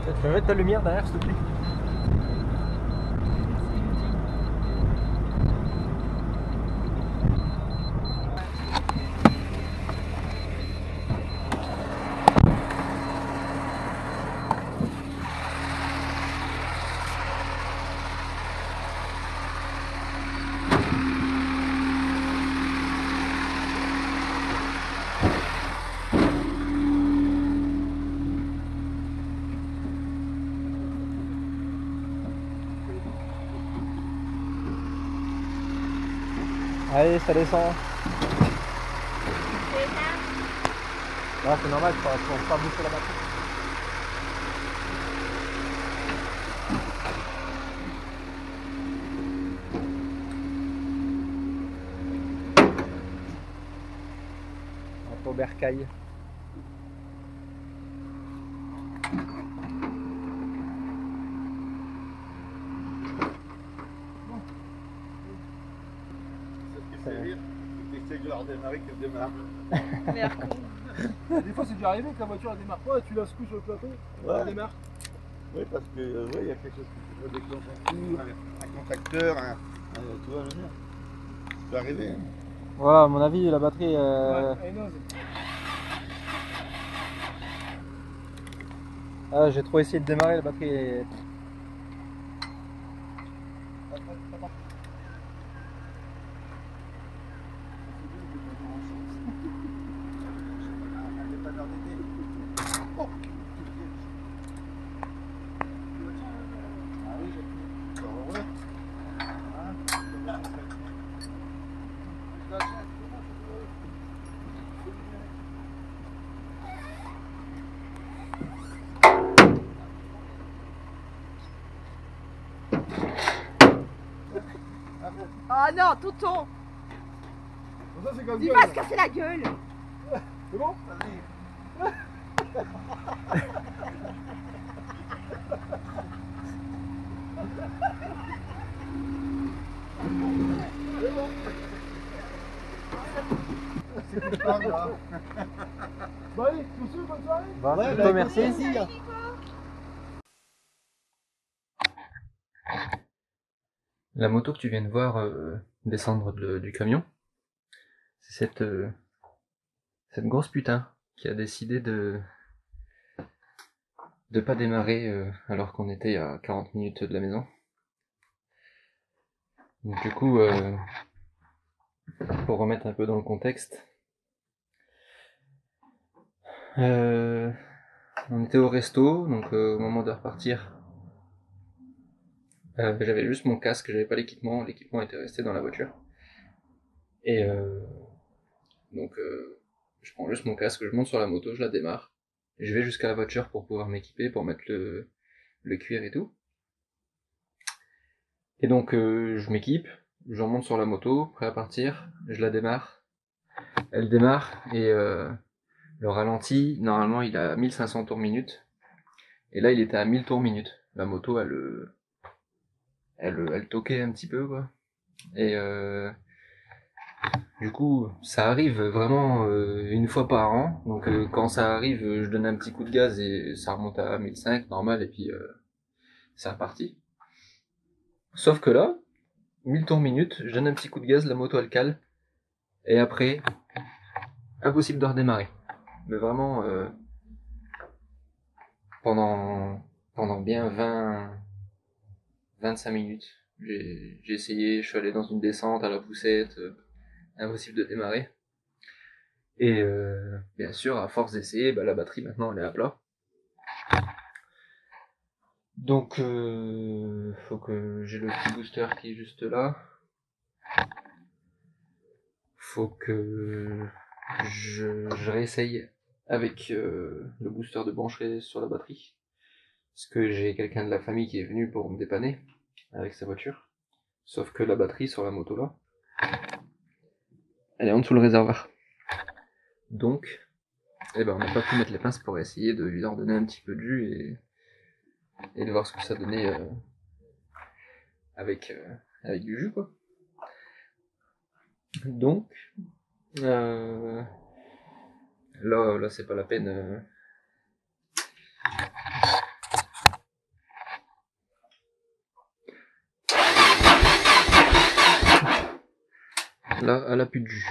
Tu peux mettre ta lumière derrière, s'il te plaît? Allez, ça descend. Ouais, c'est normal, tu vas pas bouffer la batterie. Un peu bercail. C'est rire, tu essaies de la redémarrer qu'elle démarre. Meilleur con. Des fois c'est déjà arrivé que la voiture elle démarre pas et tu la secoues sur le plateau, Ouais. elle démarre. Oui, parce que ouais, il y a quelque chose qui peut déclencher un coup, un contacteur, tu vois, je veux dire. Ça peut arriver. Hein. Voilà, à mon avis, la batterie. Ouais, elle ose. Ah, j'ai trop essayé de démarrer, la batterie est. Oh non, tonton, Ça c'est comme il gueule. va se casser la gueule. C'est bon? Bon allez, tous ceux, bonne soirée. Bah, Ouais, Nico, bah, merci. merci. La moto que tu viens de voir descendre du camion, c'est cette grosse putain qui a décidé de pas démarrer alors qu'on était à 40 minutes de la maison. Donc du coup, pour remettre un peu dans le contexte, on était au resto, donc au moment de repartir, j'avais juste mon casque, j'avais pas l'équipement était resté dans la voiture. Et donc je prends juste mon casque, je monte sur la moto, je la démarre, je vais jusqu'à la voiture pour pouvoir m'équiper, pour mettre le cuir et tout. Et donc je m'équipe, je remonte sur la moto, prêt à partir, je la démarre, elle démarre et le ralenti, normalement il a 1500 tours minute, et là il était à 1000 tours minute. La moto elle toquait un petit peu quoi. Et du coup ça arrive vraiment une fois par an, donc quand ça arrive je donne un petit coup de gaz et ça remonte à 1005 normal, et puis c'est reparti. Sauf que là, 1000 tours minute, je donne un petit coup de gaz, la moto elle cale, et après, impossible de redémarrer. Mais vraiment, pendant bien 25 minutes, j'ai essayé, je suis allé dans une descente à la poussette, impossible de démarrer. Et bien sûr, à force d'essayer, bah, la batterie maintenant elle est à plat. Donc, faut que j'ai le petit booster qui est juste là. Faut que je réessaye avec le booster de brancher sur la batterie. Parce que j'ai quelqu'un de la famille qui est venu pour me dépanner avec sa voiture. Sauf que la batterie sur la moto là, elle est en dessous le réservoir. Donc, eh ben, on n'a pas pu mettre les pinces pour essayer de lui leur donner un petit peu de jus et de voir ce que ça donnait avec du jus, quoi. Donc, là c'est pas la peine. Là, elle a plus de jus.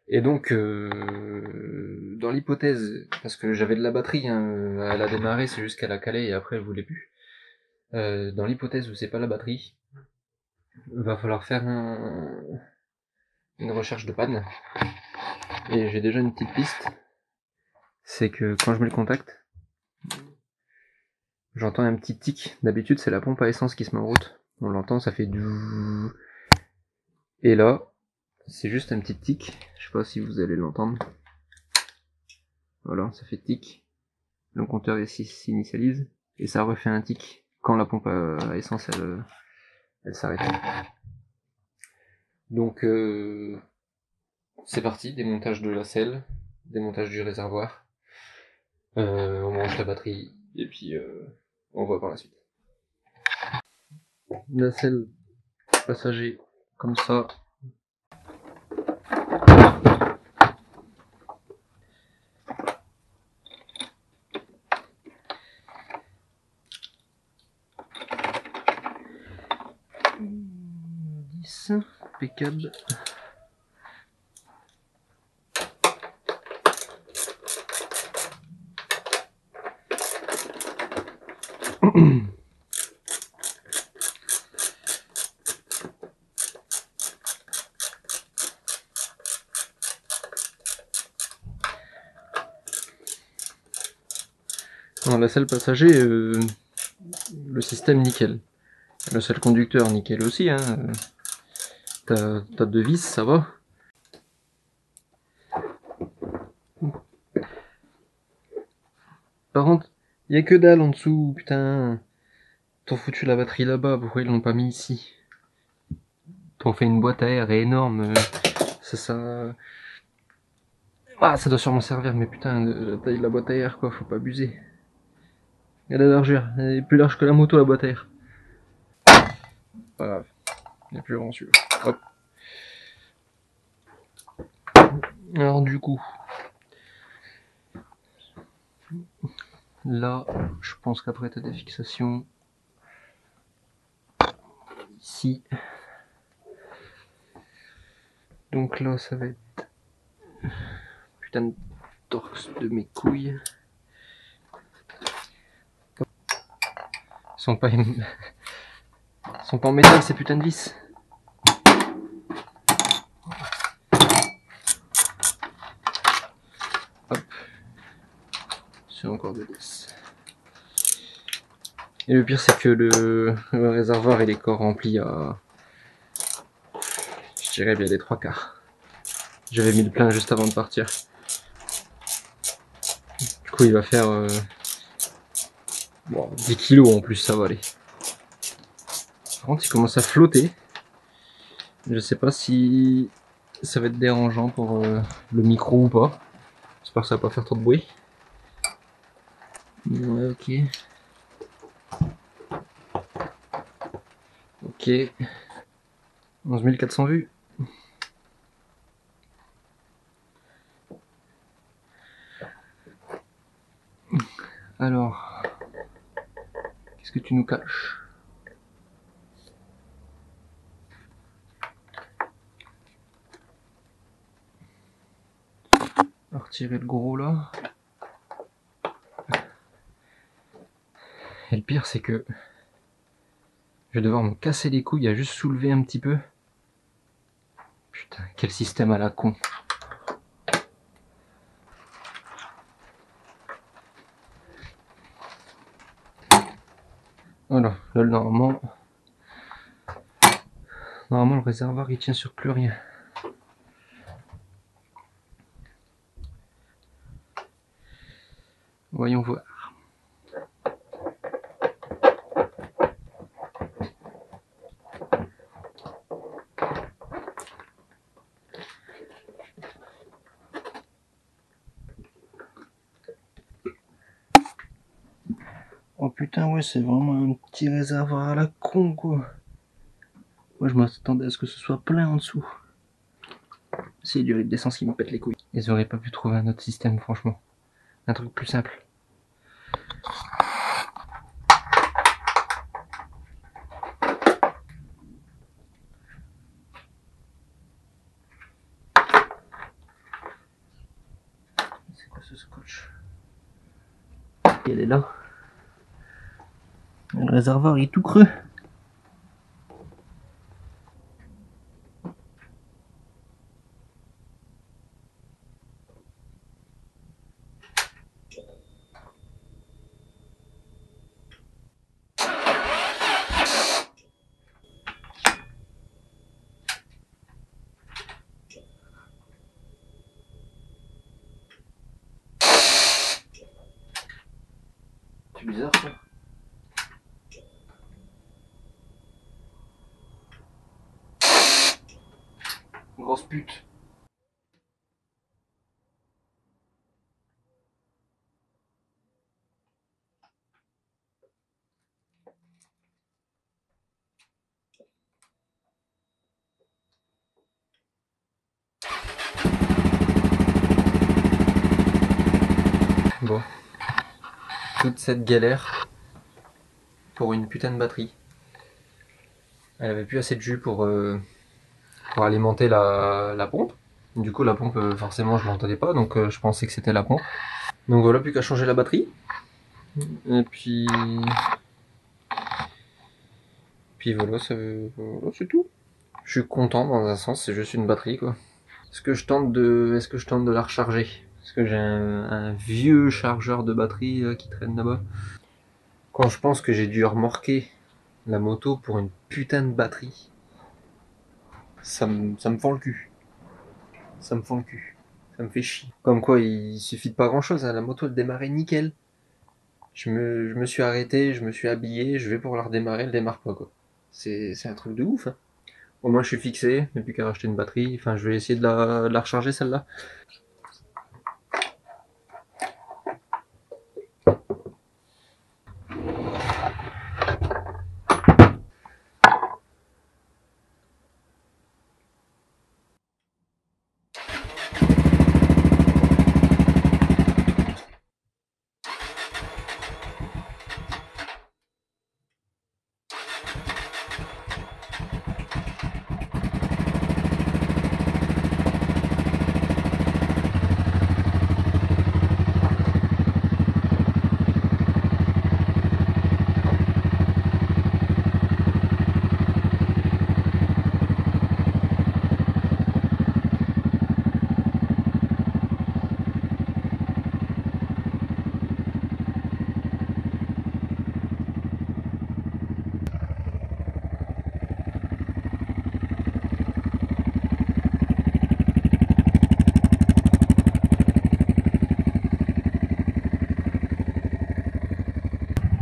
Et donc, dans l'hypothèse, parce que j'avais de la batterie, hein, elle a démarré, c'est juste qu'elle a calé et après elle voulait plus. Dans l'hypothèse où c'est pas la batterie, va falloir faire une recherche de panne. Et j'ai déjà une petite piste. C'est que quand je mets le contact, j'entends un petit tic. D'habitude, c'est la pompe à essence qui se met en route. On l'entend, ça fait du... Et là, c'est juste un petit tic. Je sais pas si vous allez l'entendre. Voilà, ça fait tic. Le compteur s'initialise. Et ça refait un tic quand la pompe à essence, elle s'arrête. Donc, c'est parti. Démontage de la selle. Démontage du réservoir. On branche la batterie. Et puis, on voit par la suite. La selle passager, comme ça. Impeccable. Non, la selle passager, le système nickel. Le selle conducteur nickel aussi, hein. T'as deux vis, ça va. Par contre, y a que dalle en dessous, putain. T'ont foutu la batterie là-bas, pourquoi ils l'ont pas mis ici? T'ont fait une boîte à air énorme. Ah, ça doit sûrement servir, mais putain, la taille de la boîte à air, quoi, faut pas abuser. Regarde la largeur, elle est plus large que la moto, la boîte à air. Pas grave, il est plus grand celui-là. Hop. Alors du coup, là, je pense qu'après t'as des fixations ici. Donc là, ça va être putain de torse de mes couilles. Ils sont pas en métal ces putains de vis. Hop. C'est encore de vis. Et le pire c'est que le réservoir il est encore rempli à... Je dirais bien les 3/4. J'avais mis le plein juste avant de partir. Du coup il va faire... Bon, 10 kilos en plus, ça va aller. Par contre il commence à flotter. Je sais pas si ça va être dérangeant pour le micro ou pas. J'espère que ça va pas faire trop de bruit. Ouais, ok. Ok. 11 400 vues. Alors, qu'est-ce que tu nous caches? On va retirer le gros là. Et le pire c'est que je vais devoir me casser les couilles à juste soulever un petit peu. Putain, quel système à la con. Voilà, là normalement le réservoir il tient sur plus rien. Voyons voir. Oh putain ouais, c'est vraiment un petit réservoir à la con quoi. Moi je m'attendais à ce que ce soit plein en dessous. C'est du rythme d'essence qui me pète les couilles. Ils auraient pas pu trouver un autre système franchement. Un truc plus simple. elle est là. Le réservoir il est tout creux. C'est bizarre ça. Grosse pute. Bon. Toute cette galère pour une putain de batterie. Elle avait plus assez de jus pour alimenter la pompe. Du coup la pompe forcément je m'entendais pas, donc je pensais que c'était la pompe. Donc voilà, plus qu'à changer la batterie. Et puis voilà, c'est tout. Je suis content dans un sens, c'est juste une batterie quoi. Est-ce que je tente de la recharger? Parce que j'ai un vieux chargeur de batterie qui traîne là-bas. Quand je pense que j'ai dû remorquer la moto pour une putain de batterie, ça me fend le cul. Ça me fend le cul. Ça me fait chier. Comme quoi, il suffit de pas grand chose, hein. La moto elle démarrait nickel. Je me suis arrêté, je me suis habillé, je vais pour la redémarrer, elle démarre pas quoi. C'est un truc de ouf, hein. Au moins je suis fixé, il n'y a plus qu'à racheter une batterie. Enfin, je vais essayer de la recharger celle-là.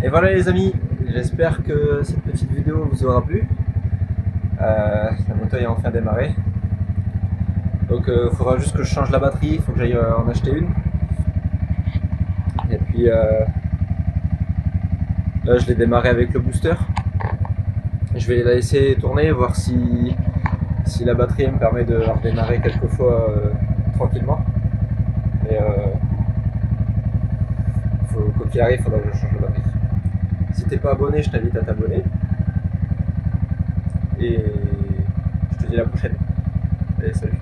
Et voilà les amis, j'espère que cette petite vidéo vous aura plu. La moto est enfin démarrée. Donc il faudra juste que je change la batterie, il faut que j'aille en acheter une. Et puis là je l'ai démarré avec le booster. Je vais la laisser tourner, voir si la batterie me permet de la redémarrer quelques fois tranquillement. Mais quoi qu'il arrive, il faudra que je change la batterie. Si t'es pas abonné, je t'invite à t'abonner. Et je te dis à la prochaine. Allez, salut.